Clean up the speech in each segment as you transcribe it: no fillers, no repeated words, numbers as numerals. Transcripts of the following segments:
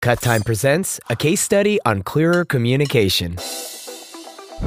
CutTime presents a case study on clearer communication.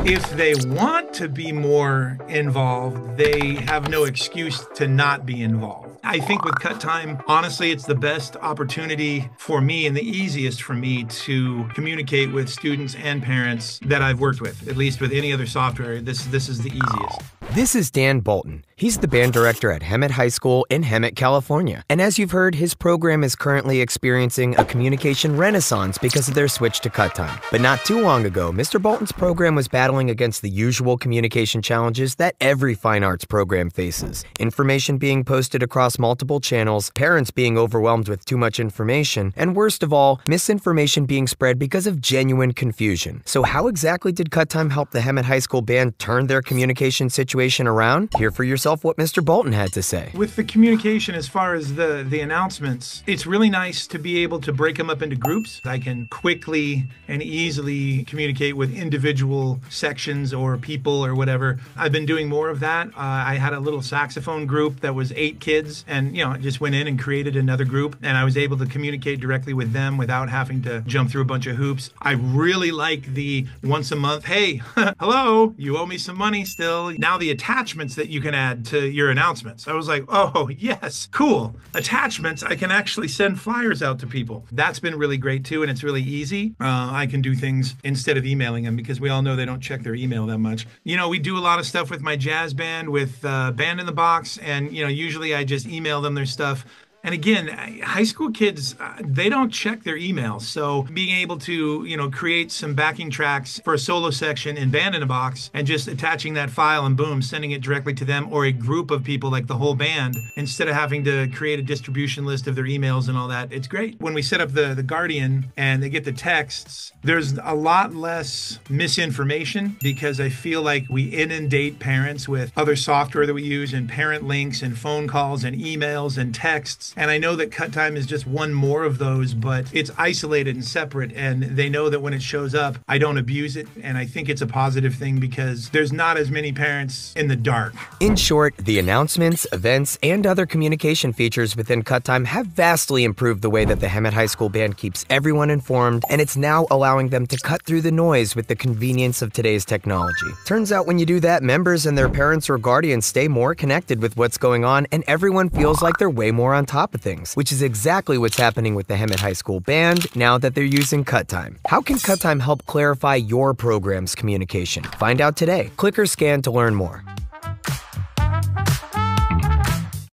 If they want to be more involved, they have no excuse to not be involved. I think with CutTime, honestly, it's the best opportunity for me and the easiest for me to communicate with students and parents that I've worked with. At least with any other software, this is the easiest. This is Dan Boulton. He's the band director at Hemet High School in Hemet, California. And as you've heard, his program is currently experiencing a communication renaissance because of their switch to CutTime. But not too long ago, Mr. Boulton's program was battling against the usual communication challenges that every fine arts program faces. Information being posted across multiple channels, parents being overwhelmed with too much information, and worst of all, misinformation being spread because of genuine confusion. So how exactly did CutTime help the Hemet High School band turn their communication situation around? Hear for yourself what Mr. Boulton had to say. With the communication as far as the announcements, it's really nice to be able to break them up into groups. I can quickly and easily communicate with individual sections or people or whatever. I've been doing more of that. I had a little saxophone group that was 8 kids, and I just went in and created another group, and I was able to communicate directly with them without having to jump through a bunch of hoops. I really like the once a month, hey, hello, you owe me some money still. Now the attachments that you can add to your announcements. I was like, oh, yes, cool. Attachments, I can actually send flyers out to people. That's been really great too, and it's really easy. I can do things instead of emailing them because we all know they don't check their email that much. We do a lot of stuff with my jazz band, with Band in the Box, and usually I just email them their stuff. And again, high school kids, they don't check their emails. So being able to, create some backing tracks for a solo section in Band in a Box and just attaching that file and boom, sending it directly to them or a group of people like the whole band, instead of having to create a distribution list of their emails and all that, it's great. When we set up the Guardian and they get the texts, there's a lot less misinformation because I feel like we inundate parents with other software that we use and parent links and phone calls and emails and texts. And I know that CutTime is just one more of those, but it's isolated and separate, and they know that when it shows up, I don't abuse it, and I think it's a positive thing because there's not as many parents in the dark. In short, the announcements, events, and other communication features within CutTime have vastly improved the way that the Hemet High School band keeps everyone informed, and it's now allowing them to cut through the noise with the convenience of today's technology. Turns out when you do that, members and their parents or guardians stay more connected with what's going on, and everyone feels like they're way more on top of things, which is exactly what's happening with the Hemet High School band now that they're using CutTime. How can CutTime help clarify your program's communication? Find out today. Click or scan to learn more.